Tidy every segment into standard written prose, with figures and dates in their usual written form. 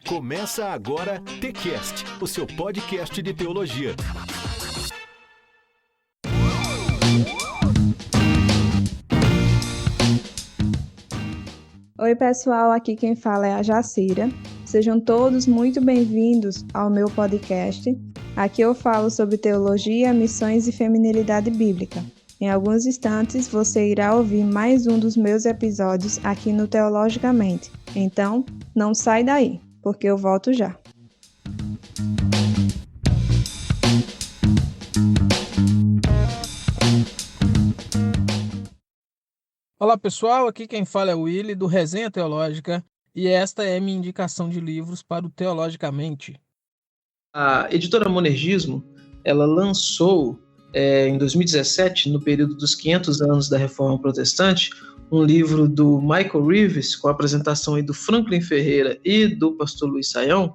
Começa agora TCast, o seu podcast de teologia. Oi pessoal, aqui quem fala é a Jacira. Sejam todos muito bem-vindos ao meu podcast. Aqui eu falo sobre teologia, missões e feminilidade bíblica. Em alguns instantes você irá ouvir mais um dos meus episódios aqui no Teologicamente. Então, não sai daí, porque eu volto já. Olá pessoal, aqui quem fala é o Willy do Resenha Teológica e esta é minha indicação de livros para o Teologicamente. A editora Monergismo, ela lançou em 2017, no período dos 500 anos da Reforma Protestante, um livro do Michael Reeves, com a apresentação aí do Franklin Ferreira e do pastor Luiz Saião,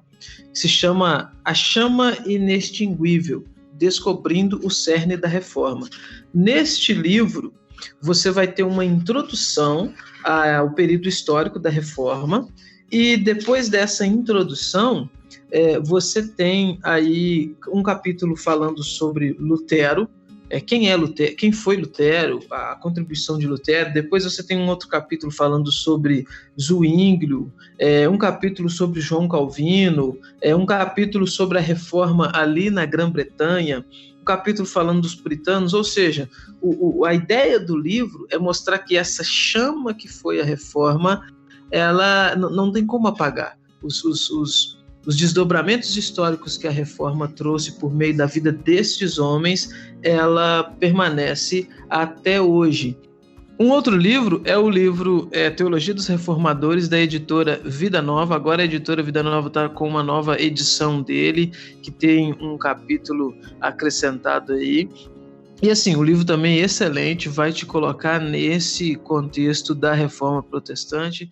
que se chama A Chama Inextinguível, Descobrindo o Cerne da Reforma. Neste livro, você vai ter uma introdução ao período histórico da Reforma, e depois dessa introdução, você tem aí um capítulo falando sobre Lutero, quem é Lutero, quem foi Lutero, a contribuição de Lutero. Depois você tem um outro capítulo falando sobre Zwinglio, um capítulo sobre João Calvino, um capítulo sobre a reforma ali na Grã-Bretanha, um capítulo falando dos puritanos. Ou seja, a ideia do livro é mostrar que essa chama que foi a reforma, ela não tem como apagar. Os desdobramentos históricos que a reforma trouxe por meio da vida destes homens, ela permanece até hoje. Um outro livro é o livro Teologia dos Reformadores, da editora Vida Nova. Agora a editora Vida Nova está com uma nova edição dele, que tem um capítulo acrescentado aí. E assim, o livro também é excelente, vai te colocar nesse contexto da Reforma Protestante.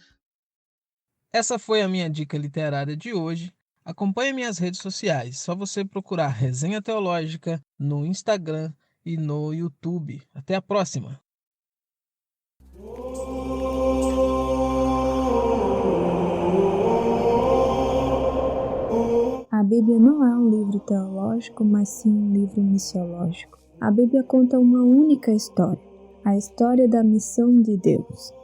Essa foi a minha dica literária de hoje. Acompanhe minhas redes sociais, só você procurar Resenha Teológica no Instagram e no YouTube. Até a próxima! A Bíblia não é um livro teológico, mas sim um livro missiológico. A Bíblia conta uma única história, a história da missão de Deus.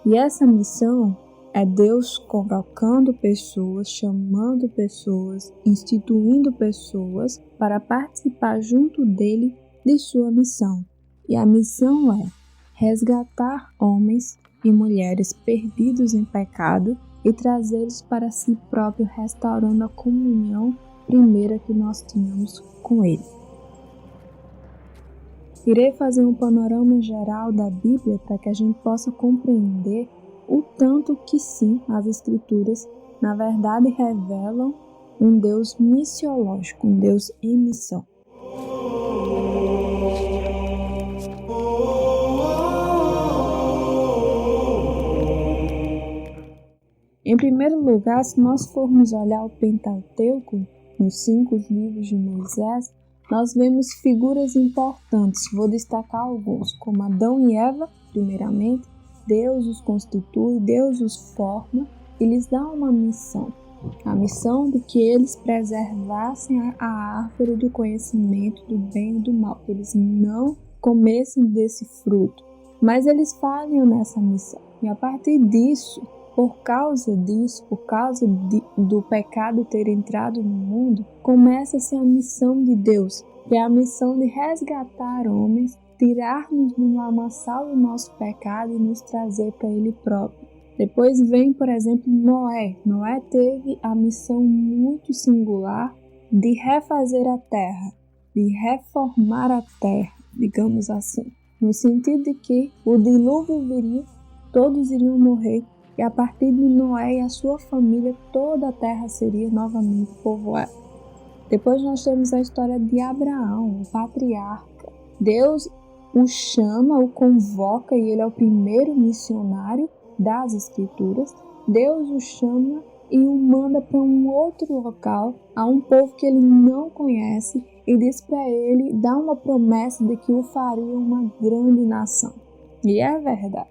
E essa missão é Deus convocando pessoas, chamando pessoas, instituindo pessoas para participar junto dele de sua missão. E a missão é resgatar homens e mulheres perdidos em pecado e trazê-los para si próprio, restaurando a comunhão primeira que nós tínhamos com ele. Irei fazer um panorama geral da Bíblia para que a gente possa compreender o tanto que sim, as Escrituras, na verdade, revelam um Deus missiológico, um Deus em missão. Em primeiro lugar, se nós formos olhar o Pentateuco, nos 5 livros de Moisés, nós vemos figuras importantes. Vou destacar alguns, como Adão e Eva, primeiramente. Deus os constitui, Deus os forma e lhes dá uma missão. A missão de que eles preservassem a árvore do conhecimento do bem e do mal, que eles não comessem desse fruto. Mas eles falham nessa missão. E a partir disso, por causa do pecado ter entrado no mundo, começa-se a missão de Deus, que é a missão de resgatar homens, tirar-nos do lamaçal do nosso pecado e nos trazer para Ele próprio. Depois vem, por exemplo, Noé. Noé teve a missão muito singular de refazer a terra, de reformar a terra, digamos assim. No sentido de que o dilúvio viria, todos iriam morrer, e a partir de Noé e a sua família, toda a terra seria novamente povoada. Depois nós temos a história de Abraão, o patriarca. Deus o chama, o convoca, e ele é o primeiro missionário das Escrituras. Deus o chama e o manda para um outro local, a um povo que ele não conhece, e diz para ele, dá uma promessa de que o faria uma grande nação. E é verdade.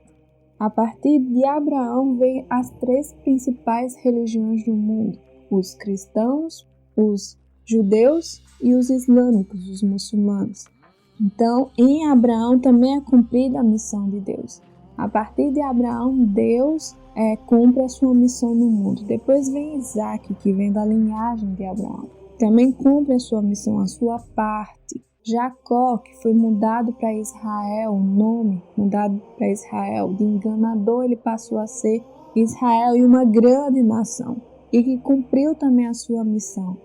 A partir de Abraão vem as 3 principais religiões do mundo. os cristãos, os judeus e os islâmicos, os muçulmanos. Então, em Abraão também é cumprida a missão de Deus. A partir de Abraão, Deus cumpre a sua missão no mundo. Depois vem Isaac, que vem da linhagem de Abraão. Também cumpre a sua missão, a sua parte. Jacó, que foi mudado para Israel, o nome mudado para Israel, de enganador ele passou a ser Israel e uma grande nação. E que cumpriu também a sua missão.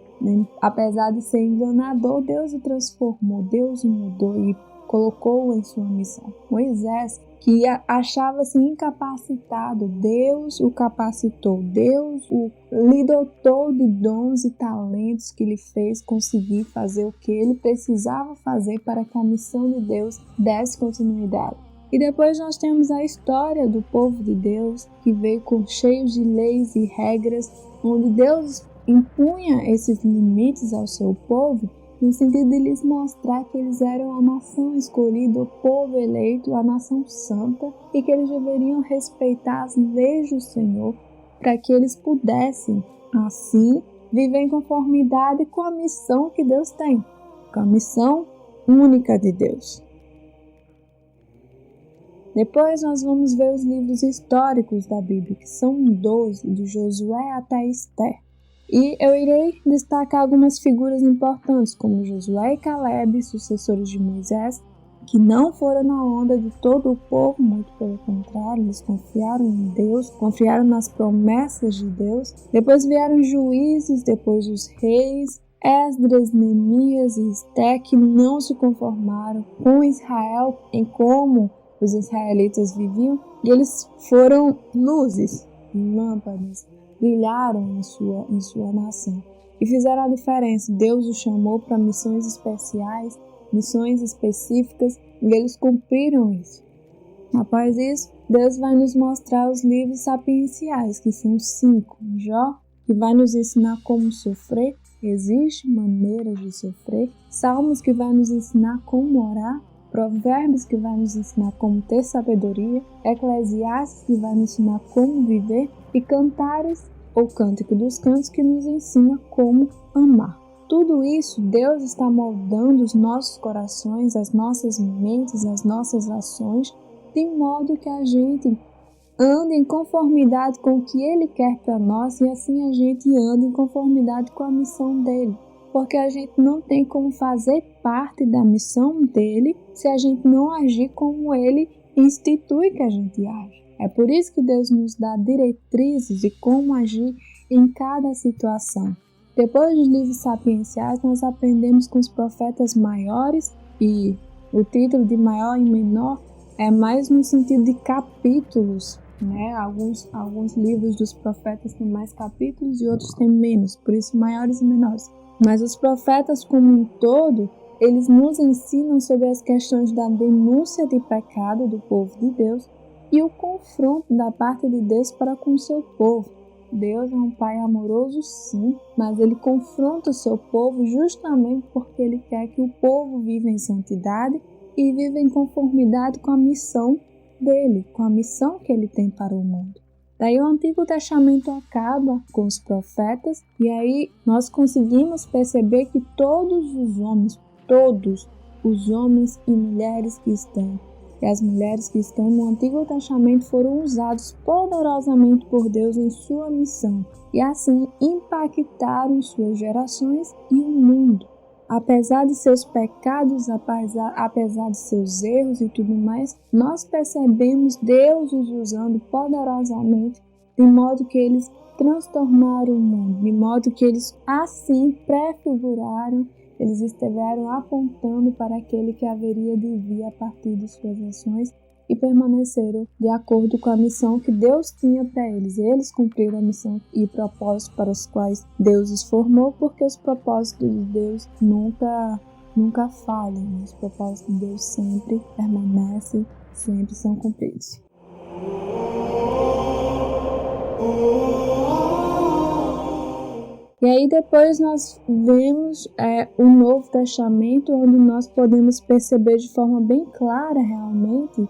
Apesar de ser enganador, Deus o transformou, Deus o mudou e colocou-o em sua missão. Moisés, que achava-se incapacitado, Deus o capacitou, Deus lhe dotou de dons e talentos que lhe fez conseguir fazer o que ele precisava fazer para que a missão de Deus desse continuidade. E depois nós temos a história do povo de Deus, que veio cheio de leis e regras, onde Deus impunha esses limites ao seu povo, no sentido de lhes mostrar que eles eram a nação escolhida, o povo eleito, a nação santa, e que eles deveriam respeitar as leis do Senhor para que eles pudessem, assim, viver em conformidade com a missão que Deus tem, com a missão única de Deus. Depois nós vamos ver os livros históricos da Bíblia, que são 12, de Josué até Esther. E eu irei destacar algumas figuras importantes, como Josué e Caleb, sucessores de Moisés, que não foram na onda de todo o povo, muito pelo contrário, eles confiaram em Deus, confiaram nas promessas de Deus. Depois vieram os juízes, depois os reis, Esdras, Neemias e Esté, que não se conformaram com Israel em como os israelitas viviam, e eles foram luzes, lâmpadas, brilharam em sua nação e fizeram a diferença. Deus os chamou para missões especiais, missões específicas, e eles cumpriram isso. Após isso, Deus vai nos mostrar os livros sapienciais, que são 5. Jó, que vai nos ensinar como sofrer, existem maneiras de sofrer. Salmos, que vai nos ensinar como orar. Provérbios, que vai nos ensinar como ter sabedoria. Eclesiastes, que vai nos ensinar como viver. E Cantares, ou Cântico dos Cantos, que nos ensina como amar. Tudo isso, Deus está moldando os nossos corações, as nossas mentes, as nossas ações, de modo que a gente ande em conformidade com o que Ele quer para nós e assim a gente anda em conformidade com a missão dEle. Porque a gente não tem como fazer parte da missão dEle se a gente não agir como Ele institui que a gente age. É por isso que Deus nos dá diretrizes de como agir em cada situação. Depois dos livros sapienciais, nós aprendemos com os profetas maiores, e o título de maior e menor é mais no sentido de capítulos, né? Alguns livros dos profetas têm mais capítulos e outros têm menos, por isso maiores e menores. Mas os profetas como um todo, eles nos ensinam sobre as questões da denúncia de pecado do povo de Deus e o confronto da parte de Deus para com o seu povo. Deus é um Pai amoroso, sim, mas Ele confronta o seu povo justamente porque Ele quer que o povo viva em santidade e viva em conformidade com a missão dEle, com a missão que Ele tem para o mundo. Daí o Antigo Testamento acaba com os profetas e aí nós conseguimos perceber que todos os homens e mulheres que estão e as mulheres que estão no Antigo Testamento foram usados poderosamente por Deus em sua missão e assim impactaram suas gerações e o mundo. Apesar de seus pecados, apesar de seus erros e tudo mais, nós percebemos Deus os usando poderosamente, de modo que eles transformaram o mundo, de modo que eles assim prefiguraram, eles estiveram apontando para aquele que haveria de vir a partir de suas ações e permaneceram de acordo com a missão que Deus tinha para eles. Eles cumpriram a missão e propósitos para os quais Deus os formou, porque os propósitos de Deus nunca falham. Os propósitos de Deus sempre permanecem, sempre são cumpridos. E aí depois nós vemos o Novo Testamento, onde nós podemos perceber de forma bem clara realmente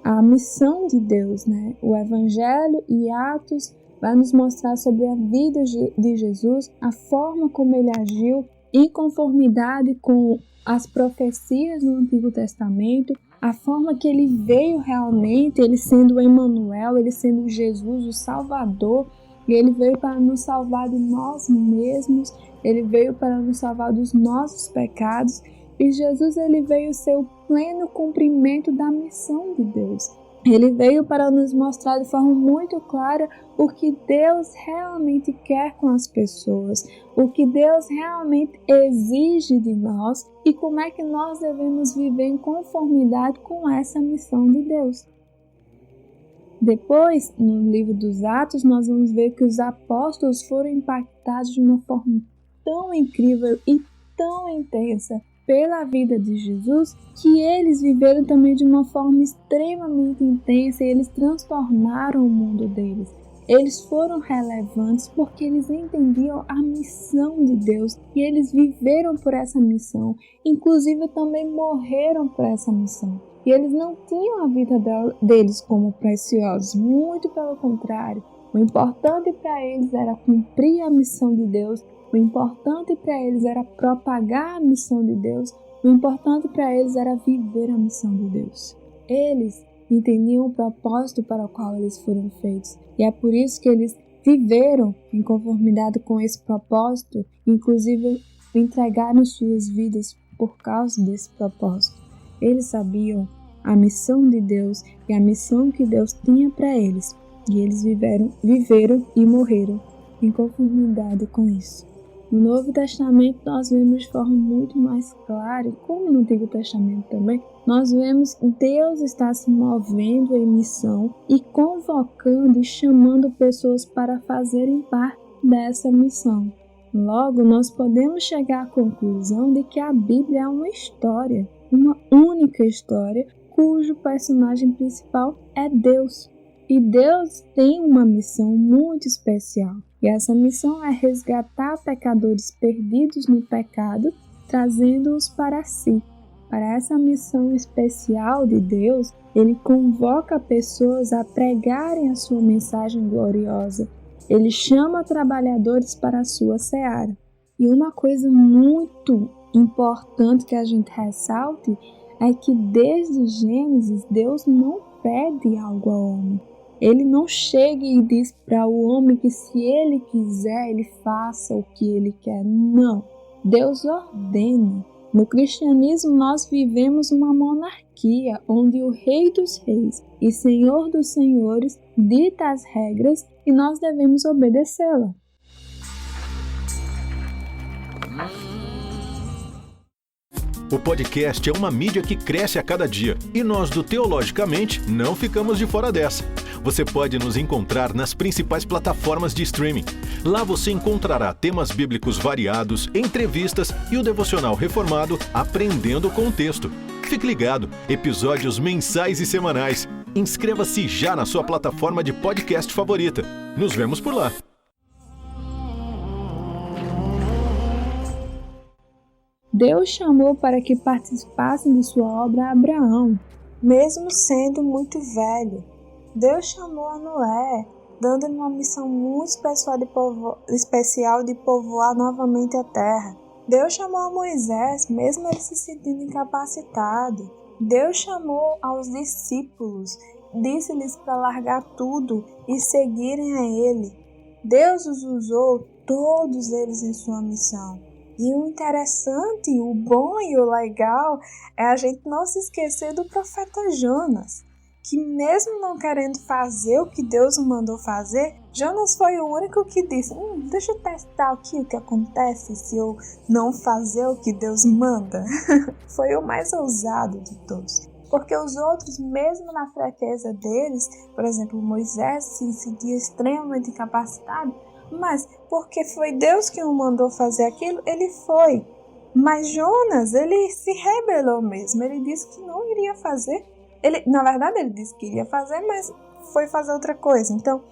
a missão de Deus, né? O Evangelho e Atos, vai nos mostrar sobre a vida de Jesus, a forma como ele agiu em conformidade com as profecias no Antigo Testamento, a forma que ele veio realmente, ele sendo Emmanuel, ele sendo Jesus, o Salvador, e ele veio para nos salvar de nós mesmos, ele veio para nos salvar dos nossos pecados, e Jesus ele veio ser o pleno cumprimento da missão de Deus. Ele veio para nos mostrar de forma muito clara o que Deus realmente quer com as pessoas, o que Deus realmente exige de nós e como é que nós devemos viver em conformidade com essa missão de Deus. Depois, no livro dos Atos, nós vamos ver que os apóstolos foram impactados de uma forma tão incrível e tão intensa pela vida de Jesus, que eles viveram também de uma forma extremamente intensa e eles transtornaram o mundo deles. Eles foram relevantes porque eles entendiam a missão de Deus e eles viveram por essa missão, inclusive também morreram por essa missão. E eles não tinham a vida deles como preciosos, muito pelo contrário. O importante para eles era cumprir a missão de Deus. O importante para eles era propagar a missão de Deus. O importante para eles era viver a missão de Deus. Eles entendiam o propósito para o qual eles foram feitos. E é por isso que eles viveram em conformidade com esse propósito, inclusive entregaram suas vidas por causa desse propósito. Eles sabiam a missão de Deus e a missão que Deus tinha para eles. E eles viveram e morreram em conformidade com isso. No Novo Testamento nós vemos de forma muito mais clara, como no Antigo Testamento também, nós vemos Deus está se movendo em missão e convocando e chamando pessoas para fazerem parte dessa missão. Logo, nós podemos chegar à conclusão de que a Bíblia é uma história, uma única história, cujo personagem principal é Deus. E Deus tem uma missão muito especial. E essa missão é resgatar pecadores perdidos no pecado, trazendo-os para si. Para essa missão especial de Deus, Ele convoca pessoas a pregarem a sua mensagem gloriosa. Ele chama trabalhadores para a sua seara. E uma coisa muito importante que a gente ressalte é que desde Gênesis, Deus não pede algo ao homem. Ele não chega e diz para o homem que se ele quiser, ele faça o que ele quer. Não. Deus ordena. No cristianismo, nós vivemos uma monarquia, onde o Rei dos Reis e Senhor dos Senhores dita as regras e nós devemos obedecê-la. O podcast é uma mídia que cresce a cada dia e nós do Teologicamente não ficamos de fora dessa. Você pode nos encontrar nas principais plataformas de streaming. Lá você encontrará temas bíblicos variados, entrevistas e o devocional reformado Aprendendo com o Texto. Fique ligado, episódios mensais e semanais. Inscreva-se já na sua plataforma de podcast favorita. Nos vemos por lá. Deus chamou para que participassem de sua obra Abraão, mesmo sendo muito velho. Deus chamou a Noé, dando-lhe uma missão muito especial de povoar novamente a terra. Deus chamou a Moisés, mesmo ele se sentindo incapacitado. Deus chamou aos discípulos, disse-lhes para largar tudo e seguirem a Ele. Deus os usou, todos eles, em sua missão. E o interessante, o bom e o legal é a gente não se esquecer do profeta Jonas, que mesmo não querendo fazer o que Deus o mandou fazer, Jonas foi o único que disse, deixa eu testar aqui o que acontece se eu não fazer o que Deus manda. Foi o mais ousado de todos. Porque os outros, mesmo na fraqueza deles, por exemplo, Moisés se sentia extremamente incapacitado, mas porque foi Deus que o mandou fazer aquilo, ele foi. Mas Jonas, ele se rebelou mesmo. Ele disse que não iria fazer. Na verdade, ele disse que iria fazer, mas foi fazer outra coisa. Então,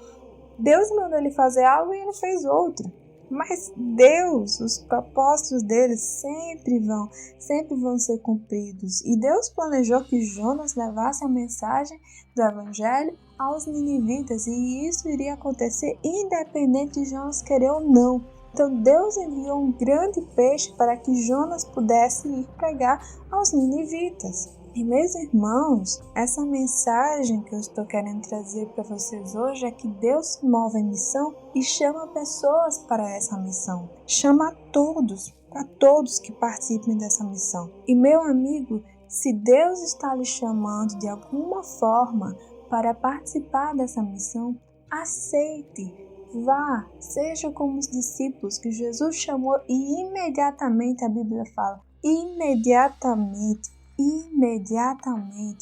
Deus mandou ele fazer algo e ele fez outro. Mas Deus, os propósitos dele sempre vão ser cumpridos. E Deus planejou que Jonas levasse a mensagem do Evangelho aos ninivitas, e isso iria acontecer independente de Jonas querer ou não. Então Deus enviou um grande peixe para que Jonas pudesse ir pregar aos ninivitas. E meus irmãos, essa mensagem que eu estou querendo trazer para vocês hoje é que Deus se move em missão e chama pessoas para essa missão. Chama a todos, para todos que participem dessa missão. E meu amigo, se Deus está lhe chamando de alguma forma para participar dessa missão, aceite, vá, seja como os discípulos que Jesus chamou e imediatamente, a Bíblia fala, imediatamente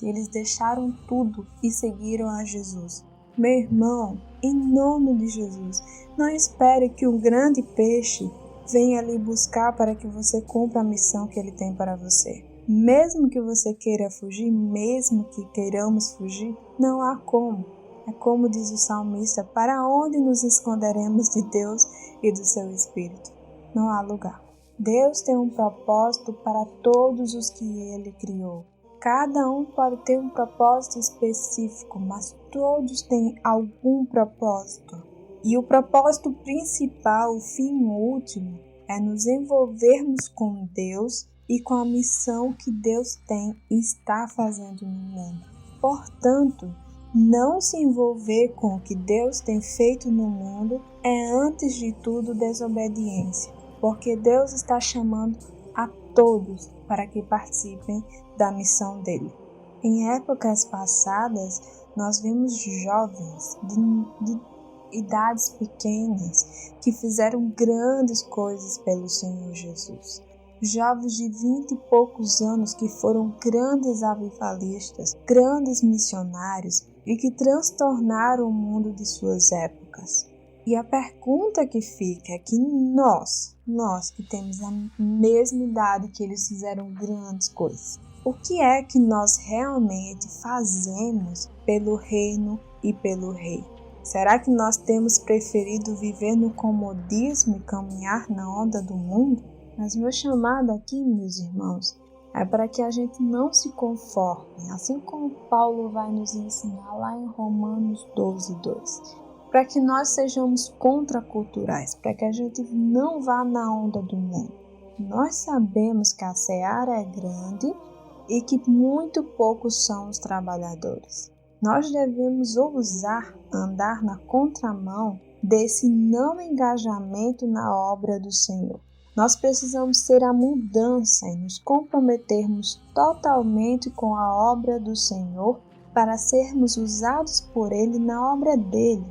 eles deixaram tudo e seguiram a Jesus. Meu irmão, em nome de Jesus, não espere que um grande peixe venha lhe buscar para que você cumpra a missão que ele tem para você. Mesmo que você queira fugir, mesmo que queiramos fugir, não há como. É como diz o salmista, para onde nos esconderemos de Deus e do seu Espírito? Não há lugar. Deus tem um propósito para todos os que Ele criou. Cada um pode ter um propósito específico, mas todos têm algum propósito. E o propósito principal, o fim último, é nos envolvermos com Deus e com a missão que Deus tem e está fazendo no mundo. Portanto, não se envolver com o que Deus tem feito no mundo é, antes de tudo, desobediência, porque Deus está chamando a todos para que participem da missão dele. Em épocas passadas, nós vimos jovens de idades pequenas que fizeram grandes coisas pelo Senhor Jesus. Jovens de 20 e poucos anos que foram grandes avivalistas, grandes missionários e que transtornaram o mundo de suas épocas. E a pergunta que fica é que nós que temos a mesma idade que eles fizeram grandes coisas, o que é que nós realmente fazemos pelo reino e pelo rei? Será que nós temos preferido viver no comodismo e caminhar na onda do mundo? Mas meu chamado aqui, meus irmãos, é para que a gente não se conforme, assim como Paulo vai nos ensinar lá em Romanos 12:2. Para que nós sejamos contraculturais, para que a gente não vá na onda do mundo. Nós sabemos que a seara é grande e que muito poucos são os trabalhadores. Nós devemos ousar andar na contramão desse não engajamento na obra do Senhor. Nós precisamos ser a mudança e nos comprometermos totalmente com a obra do Senhor para sermos usados por Ele na obra dele.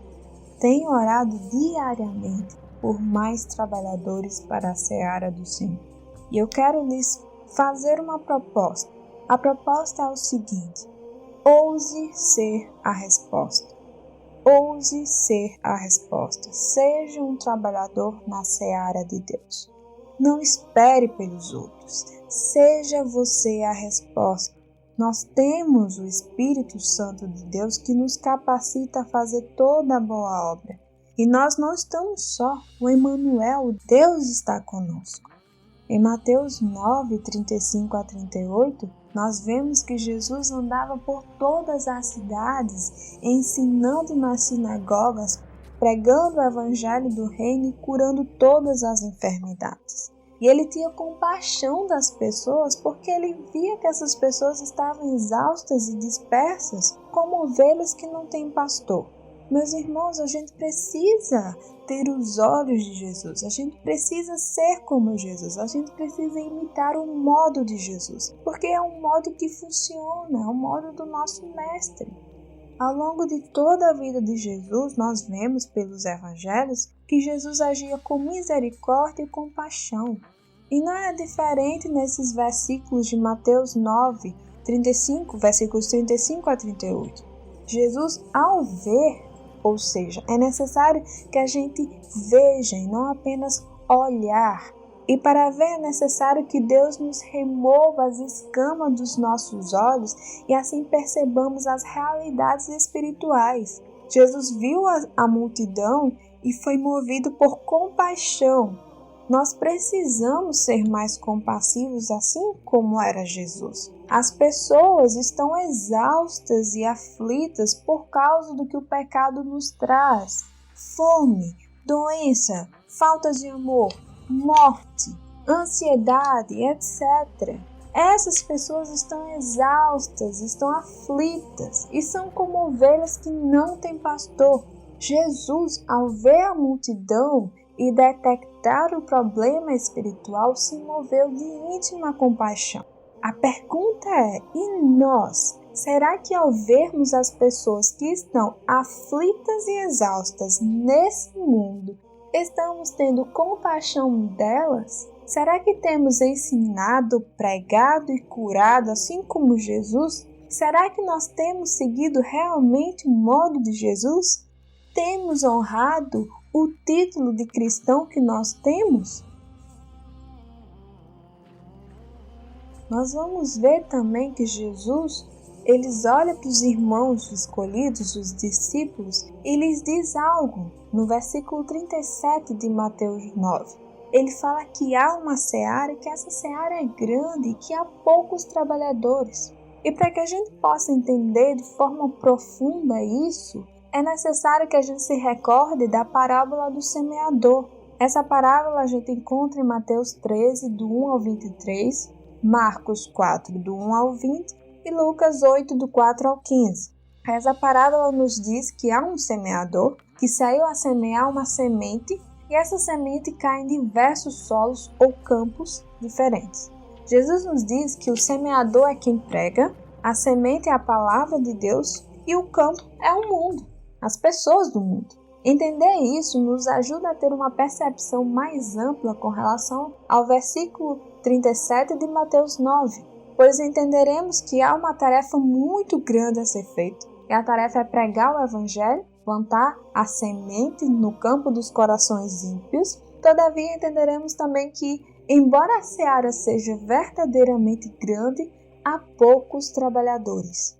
Tenho orado diariamente por mais trabalhadores para a seara do Senhor. E eu quero lhes fazer uma proposta. A proposta é o seguinte: ouse ser a resposta. Ouse ser a resposta. Seja um trabalhador na seara de Deus. Não espere pelos outros. Seja você a resposta. Nós temos o Espírito Santo de Deus que nos capacita a fazer toda a boa obra. E nós não estamos só. O Emmanuel, Deus está conosco. Em Mateus 9:35-38, nós vemos que Jesus andava por todas as cidades, ensinando nas sinagogas, pregando o evangelho do reino e curando todas as enfermidades. E ele tinha compaixão das pessoas porque ele via que essas pessoas estavam exaustas e dispersas como ovelhas que não têm pastor. Meus irmãos, a gente precisa ter os olhos de Jesus, a gente precisa ser como Jesus, a gente precisa imitar o modo de Jesus, porque é um modo que funciona, é o modo do nosso mestre. Ao longo de toda a vida de Jesus, nós vemos pelos evangelhos que Jesus agia com misericórdia e compaixão. E não é diferente nesses versículos de Mateus 9:35, versículos 35-38. Jesus, ao ver, ou seja, é necessário que a gente veja e não apenas olhar. E para ver é necessário que Deus nos remova as escamas dos nossos olhos e assim percebamos as realidades espirituais. Jesus viu a multidão e foi movido por compaixão. Nós precisamos ser mais compassivos, assim como era Jesus. As pessoas estão exaustas e aflitas por causa do que o pecado nos traz: fome, doença, falta de amor, morte, ansiedade, etc. Essas pessoas estão exaustas, estão aflitas e são como ovelhas que não têm pastor. Jesus, ao ver a multidão e detectar o problema espiritual, se moveu de íntima compaixão. A pergunta é: e nós? Será que ao vermos as pessoas que estão aflitas e exaustas nesse mundo, estamos tendo compaixão delas? Será que temos ensinado, pregado e curado assim como Jesus? Será que nós temos seguido realmente o modo de Jesus? Temos honrado o título de cristão que nós temos? Nós vamos ver também que Jesus, ele olha para os irmãos escolhidos, os discípulos, e lhes diz algo no versículo 37 de Mateus 9. Ele fala que há uma seara e que essa seara é grande e que há poucos trabalhadores. E para que a gente possa entender de forma profunda isso, é necessário que a gente se recorde da parábola do semeador. Essa parábola a gente encontra em Mateus 13, do 1 ao 23, Marcos 4, do 1 ao 20 e Lucas 8, do 4 ao 15. Essa parábola nos diz que há um semeador que saiu a semear uma semente e essa semente cai em diversos solos ou campos diferentes. Jesus nos diz que o semeador é quem prega, a semente é a palavra de Deus e o campo é o mundo, as pessoas do mundo. Entender isso nos ajuda a ter uma percepção mais ampla com relação ao versículo 37 de Mateus 9, pois entenderemos que há uma tarefa muito grande a ser feita, e a tarefa é pregar o Evangelho, plantar a semente no campo dos corações ímpios. Todavia entenderemos também que, embora a seara seja verdadeiramente grande, há poucos trabalhadores.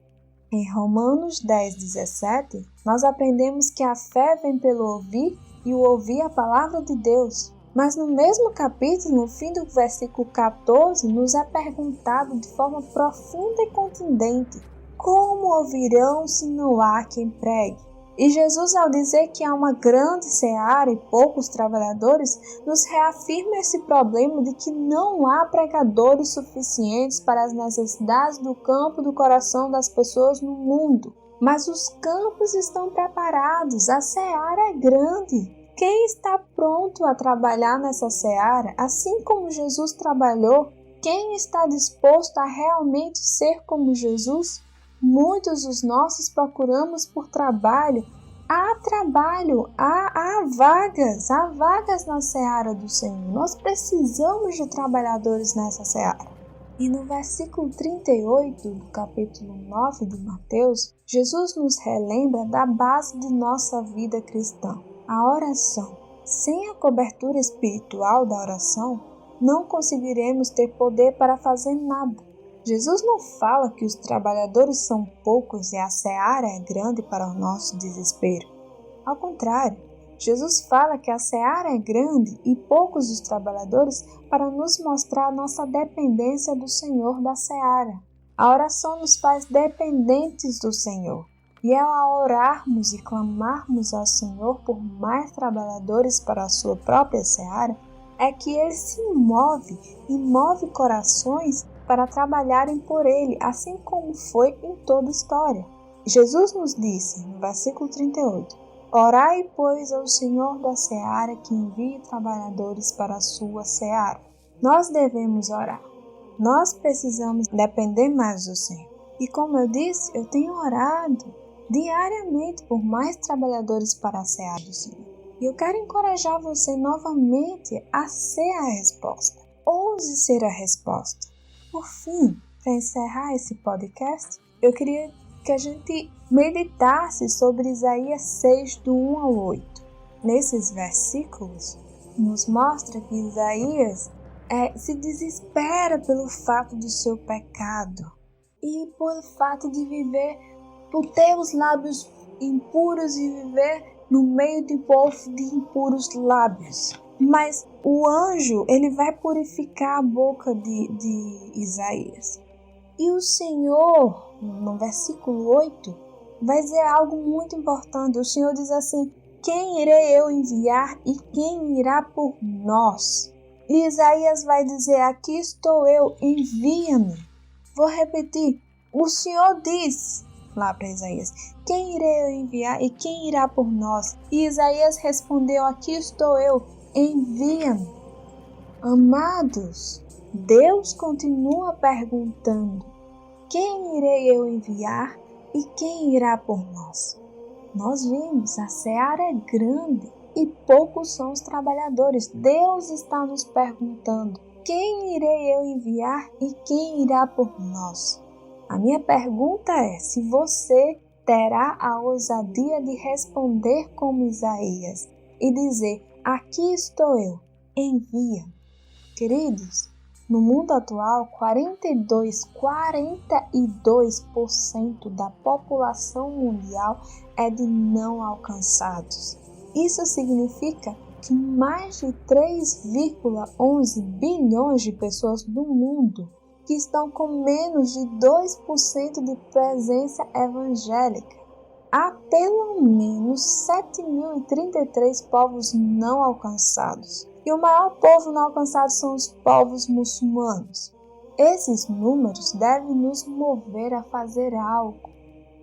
Em Romanos 10, 17, nós aprendemos que a fé vem pelo ouvir e o ouvir a palavra de Deus. Mas no mesmo capítulo, no fim do versículo 14, nos é perguntado de forma profunda e contundente: como ouvirão se não há quem pregue? E Jesus, ao dizer que há uma grande seara e poucos trabalhadores, nos reafirma esse problema de que não há pregadores suficientes para as necessidades do campo do coração das pessoas no mundo. Mas os campos estão preparados, a seara é grande. Quem está pronto a trabalhar nessa seara, assim como Jesus trabalhou? Quem está disposto a realmente ser como Jesus? Muitos dos nossos procuramos por trabalho. Há trabalho, há vagas na seara do Senhor. Nós precisamos de trabalhadores nessa seara. E no versículo 38 do capítulo 9 de Mateus, Jesus nos relembra da base de nossa vida cristã, a oração. Sem a cobertura espiritual da oração, não conseguiremos ter poder para fazer nada. Jesus não fala que os trabalhadores são poucos e a seara é grande para o nosso desespero. Ao contrário, Jesus fala que a seara é grande e poucos os trabalhadores para nos mostrar a nossa dependência do Senhor da seara. A oração nos faz dependentes do Senhor. E é ao orarmos e clamarmos ao Senhor por mais trabalhadores para a sua própria seara, é que Ele se move e move corações para trabalharem por Ele, assim como foi em toda a história. Jesus nos disse, no versículo 38, orai, pois, ao Senhor da seara que envie trabalhadores para a sua seara. Nós devemos orar. Nós precisamos depender mais do Senhor. E como eu disse, eu tenho orado diariamente por mais trabalhadores para a seara do Senhor. E eu quero encorajar você novamente a ser a resposta. Ouse ser a resposta. Por fim, para encerrar esse podcast, eu queria que a gente meditasse sobre Isaías 6, do 1 ao 8. Nesses versículos, nos mostra que Isaías se desespera pelo fato do seu pecado e pelo fato de viver, por ter os lábios impuros e viver no meio de povo de impuros lábios. Mas o anjo, ele vai purificar a boca de Isaías. E o Senhor, no versículo 8, vai dizer algo muito importante. O Senhor diz assim: quem irei eu enviar e quem irá por nós? E Isaías vai dizer: aqui estou eu, envia-me. Vou repetir, o Senhor diz lá para Isaías: quem irei eu enviar e quem irá por nós? E Isaías respondeu: aqui estou eu, envia-me. Amados, Deus continua perguntando: quem irei eu enviar e quem irá por nós? Nós vimos, a seara é grande e poucos são os trabalhadores. Deus está nos perguntando: quem irei eu enviar e quem irá por nós? A minha pergunta é: se você terá a ousadia de responder como Isaías e dizer: aqui estou eu, envia. Queridos, no mundo atual, 42% da população mundial é de não alcançados. Isso significa que mais de 3,11 bilhões de pessoas do mundo que estão com menos de 2% de presença evangélica. Há pelo menos 7.033 povos não alcançados. E o maior povo não alcançado são os povos muçulmanos. Esses números devem nos mover a fazer algo.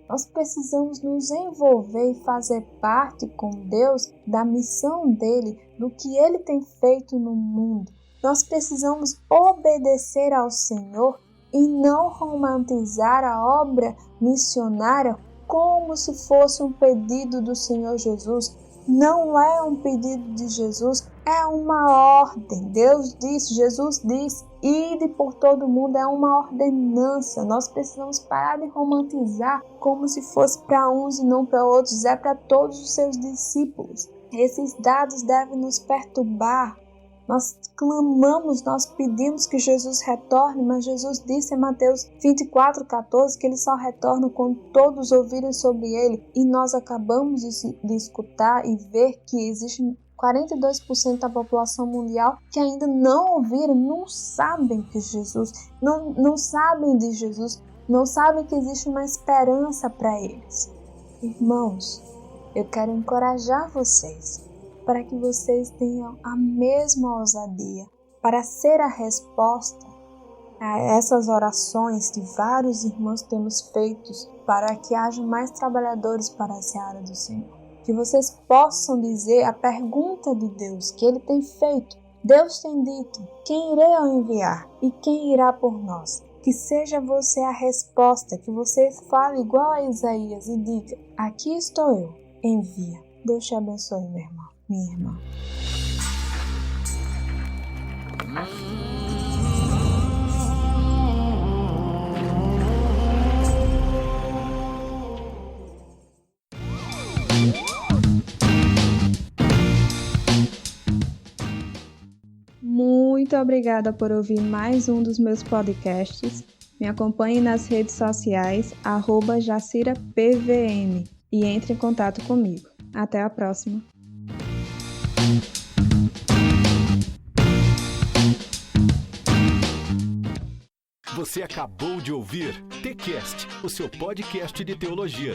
Nós precisamos nos envolver e fazer parte com Deus da missão dele, do que ele tem feito no mundo. Nós precisamos obedecer ao Senhor e não romantizar a obra missionária como se fosse um pedido do Senhor Jesus. Não é um pedido de Jesus, é uma ordem. Deus disse, Jesus disse: ide por todo mundo, é uma ordenança. Nós precisamos parar de romantizar como se fosse para uns e não para outros, é para todos os seus discípulos. Esses dados devem nos perturbar. Nós clamamos, nós pedimos que Jesus retorne, mas Jesus disse em Mateus 24:14 que ele só retorna quando todos ouvirem sobre ele. E nós acabamos de escutar e ver que existe 42% da população mundial que ainda não ouviram, não sabem que Jesus, não sabem de Jesus, não sabem que existe uma esperança para eles. Irmãos, eu quero encorajar vocês para que vocês tenham a mesma ousadia para ser a resposta a essas orações que vários irmãos temos feito para que haja mais trabalhadores para a seara do Senhor. Que vocês possam dizer a pergunta de Deus que ele tem feito. Deus tem dito: quem irei eu enviar e quem irá por nós? Que seja você a resposta, que você fale igual a Isaías e diga: aqui estou eu, envia. Deus te abençoe, meu irmão, minha irmã. Muito obrigada por ouvir mais um dos meus podcasts. Me acompanhe nas redes sociais @JaciraPVM e entre em contato comigo. Até a próxima! Você acabou de ouvir TCast, o seu podcast de teologia.